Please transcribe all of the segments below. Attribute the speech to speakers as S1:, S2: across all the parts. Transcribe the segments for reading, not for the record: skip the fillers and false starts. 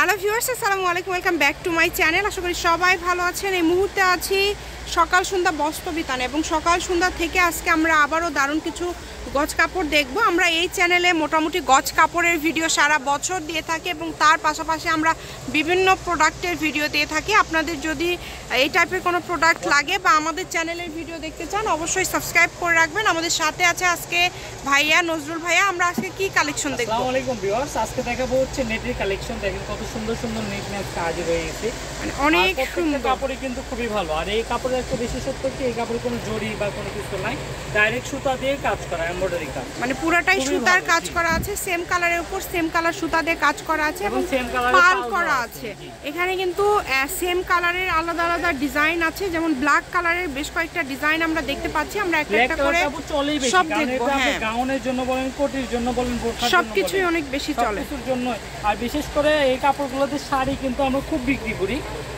S1: Hello viewers, আসসালামু আলাইকুম, welcome back to my channel. আশা করি সবাই ভালো আছেন। এই মুহূর্তে আছি সকাল সন্ধ্যা বস্ত্র বিতানে এবং সকাল সন্ধ্যা থেকে আজকে আমরা আবারও দারুণ কিছু গজ কাপড় দেখব। আমরা এই চ্যানেলে মোটামুটি গজ কাপড়ের ভিডিও সারা বছর দিয়ে থাকি এবং তার পাশাপাশি আমরা বিভিন্ন প্রোডাক্টের ভিডিও দিয়ে থাকি। আপনাদের যদি এই টাইপের কোনো প্রোডাক্ট লাগে বা আমাদের চ্যানেলের ভিডিও দেখতে চান অবশ্যই সাবস্ক্রাইব করে রাখবেন। আমাদের সাথে আছে আজকে ভাইয়া, নজরুল ভাইয়া। আমরা আজকে কি কালেকশন দেখব?
S2: আসসালামু আলাইকুম ভিউয়ার্স, আজকে দেখাবো হচ্ছে নেটের কালেকশন। দেখেন কত সুন্দর সুন্দর নেট কাজ রয়েছে,
S1: মানে অনেক সুন্দর
S2: কাপড়ই কিন্তু খুবই ভালো। আর এই কাপড়ের একটা বিশেষত্ব কি, এই কাপড়ে কোনো জড়ি বা কোনো কিছু নাই, ডাইরেক্ট সুতা দিয়ে কাজ করা, এমব্রয়ডারি কাজ,
S1: মানে পুরোটাই সুতার কাজ করা আছে। সেম কালারের উপর সেম কালার সুতা দিয়ে কাজ করা আছে এবং
S2: সেম কালারের
S1: পাল করা আছে। এখানে কিন্তু সেম কালারের আলাদা আলাদা ডিজাইন আছে, যেমন ব্ল্যাক কালারের বেশ কয়েকটা ডিজাইন আমরা দেখতে পাচ্ছি। আমরা একটা একটা করে সব দেখবো। হ্যাঁ,
S2: গাউনের জন্য বলেন, কোটির জন্য বলেন,
S1: সবকিছুই অনেক বেশি চলে
S2: জন্য। আর বিশেষ করে এই কাপড়গুলোতে শাড়ি কিন্তু আমরা খুব বিক্রি করি।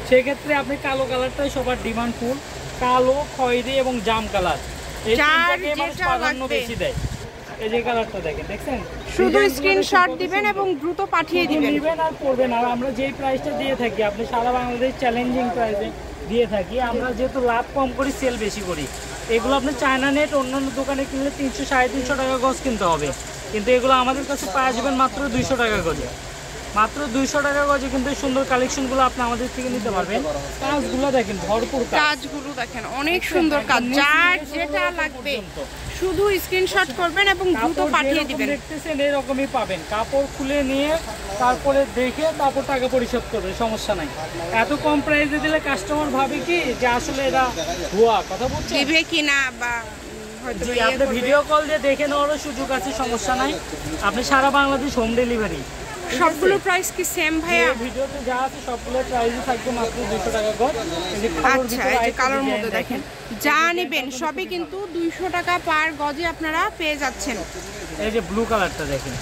S2: সেক্ষেত্রে আপনি কালো কালারটাই সবার ডিমান্ড ফুল, কালো, খয়েরি এবং জাম কালার, এই তিনটাকে মানুষ প্রাধান্য বেশি দেয়। এই যে কালারটা দেখেন, দেখছেন?
S1: শুধু স্ক্রিনশট দিবেন এবং দ্রুত পাঠিয়ে দিবেন
S2: আর পড়বেন। আর আমরা যেই প্রাইসটা দিয়ে থাকি, আপনি সারা বাংলাদেশ চ্যালেঞ্জিং প্রাইসে দিয়ে থাকি। আমরা যেহেতু লাভ কম করি, সেল বেশি করি। এগুলো আপনি চায়না নেট অন্যান্য দোকানে কিনলে 300-350 টাকা গজ কিনতে হবে, কিন্তু এগুলো আমাদের কাছে পাওয়া যাবেন মাত্র 200 টাকা গজে। মাত্র 200 টাকা গজে কিন্তু এই সুন্দর কালেকশনগুলো আপনি আমাদের থেকে নিতে পারবেন। কাজগুলো দেখেন, ভরপুর
S1: কাজগুলো দেখেন, অনেক সুন্দর কাজ। যার যেটা লাগবে শুধু স্ক্রিনশট করবেন এবং দ্রুত পাঠিয়ে দিবেন।
S2: দেখতেছেন এরকমই পাবেন। কাপড় খুলে নিয়ে তারপরে দেখে তারপর টাকা পরিশোধ করবে, সমস্যা নাই। এত কম প্রাইসে দিলে কাস্টমার ভাবে কি যে আসলে এরা ভুয়া কথা বলছে,
S1: দিবে কিনা বা
S2: আপনি ভিডিও কল দিয়ে দেখে নেওয়ারও সুযোগ আছে, সমস্যা নাই। আপনি সারা বাংলাদেশ হোম ডেলিভারি।
S1: সবগুলো প্রাইস কি সেম ভাইয়া?
S2: ভিডিওতে যা আছে সবগুলো প্রাইসই থাকবে মাত্র 200 টাকা গজ।
S1: আচ্ছা, এই যে কালার মধ্যে দেখেন, যা নেবেন সবই কিন্তু 200 টাকা পার গজে আপনারা পেয়ে যাচ্ছেন।
S2: এই যে ব্লু কালারটা দেখেন,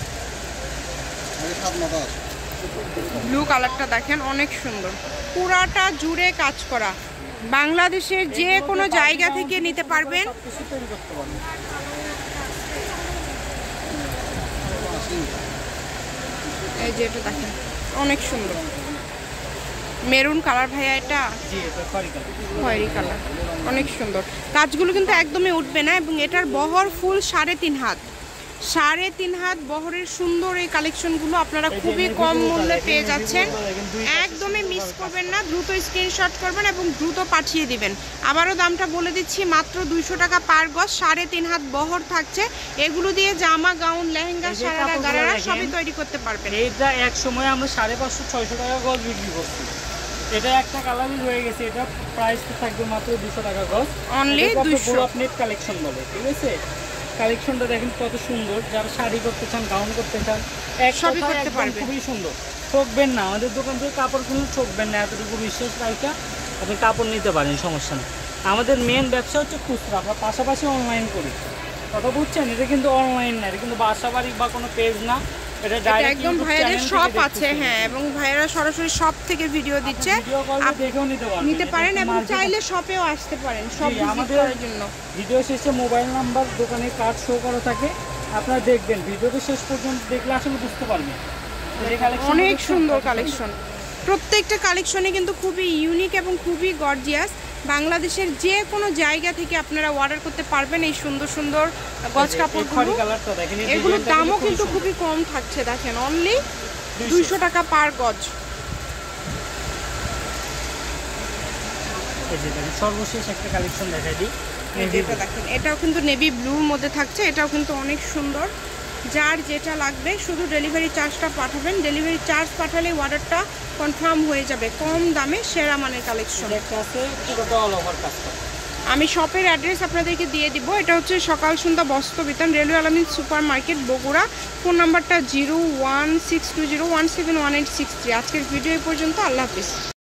S1: ব্লু কালারটা দেখেন, অনেক সুন্দর, পুরাটা জুড়ে কাজ করা। বাংলাদেশের যে কোনো জায়গা থেকে নিতে পারবেন। এই যে এটা দেখেন, অনেক সুন্দর মেরুন কালার ভাইয়া, এটা খয়েরি কালার, অনেক সুন্দর। কাজগুলো কিন্তু একদমই উঠবে না এবং এটার বহর ফুল 3.5 হাত। 3.5 হাত বহরের সুন্দর এই কালেকশনগুলো আপনারা খুবই কম মূল্যে পেয়ে যাচ্ছেন। একদমই মিস করবেন না, দ্রুত স্ক্রিনশট করবেন এবং দ্রুত পাঠিয়ে দিবেন। আবারও দামটা বলে দিচ্ছি, মাত্র 200 টাকা পার গজ, 3.5 হাত বহর থাকছে। এগুলো দিয়ে জামা, গাউন, লেহেঙ্গা, সারারা, গারারা সবই তৈরি করতে পারবেন।
S2: এইটা এক সময় আমরা 550-600 টাকা গজ বিক্রি করছি। এটা একটা কালারই রয়ে গেছে। এটা প্রাইস থাকবে মাত্র 200 টাকা গজ,
S1: অনলি 200।
S2: নেট কালেকশন বলে, ঠিক আছে? কালেকশনটা দেখেন কত সুন্দর। যারা শাড়ি করতে চান, গাউন করতে চান,
S1: সবই করতে পারবেন।
S2: খুবই সুন্দর। ঠকবেন না, আমাদের দোকান থেকে কাপড় কিনে ঠকবেন না। এতটুকু বিশ্বাস রাখা আপনি কাপড় নিতে পারেন, সমস্যা নেই। আমাদের মেন ব্যবসা হচ্ছে খুচরা, আমরা পাশাপাশি অনলাইন করি, কথা বুঝছেন? এটা কিন্তু অনলাইন না, এটা কিন্তু বাসা বাড়ি বা কোনো পেজ না, এটা ডাইরেক্ট
S1: একদম ভাইয়াদের শপ আছে। হ্যাঁ, এবং ভাইয়ারা সরাসরি শপ থেকে ভিডিও দিচ্ছে,
S2: দেখেও
S1: নিতে পারেন এবং চাইলে শপেও আসতে পারেন সব ভিজিট করার জন্য।
S2: ভিডিও শেষে মোবাইল নাম্বার, দোকানের কার্ড শো করা থাকে, আপনারা দেখবেন। ভিডিওটা শেষ পর্যন্ত দেখলে আসলে বুঝতে পারবেন।
S1: অনেক সুন্দর কালেকশন, প্রত্যেকটা কালেকশনই কিন্তু খুবই ইউনিক এবং খুবই গর্জিয়াস। বাংলাদেশের যে কোনো জায়গা থেকে আপনারা অর্ডার করতে পারবেন এই সুন্দর সুন্দর গজ কাপড়গুলো। এগুলোর দামও কিন্তু খুবই কম থাকছে, দেখেন, অনলি 200 টাকা পার গজ।
S2: সর্বশেষ একটা কালেকশন দেখাই দিই,
S1: এটা দেখেন, এটাও কিন্তু নেভি ব্লুর মধ্যে থাকছে। এটাও কিন্তু অনেক সুন্দর। যার যেটা লাগবে শুধু ডেলিভারি চার্জটা পাঠাবেন। ডেলিভারি চার্জ পাঠালে অর্ডারটা কনফার্ম হয়ে যাবে। কম দামে সেরা মানের কালেকশন। আমি শপের অ্যাড্রেস আপনাদেরকে দিয়ে দিব। এটা হচ্ছে সকাল সন্ধ্যা বস্ত্র বিতান, রেলওয়ে আলামিন সুপার মার্কেট, বগুড়া। ফোন নাম্বারটা 01620171863। আজকের ভিডিও এই পর্যন্ত। আল্লাহ হাফিজ।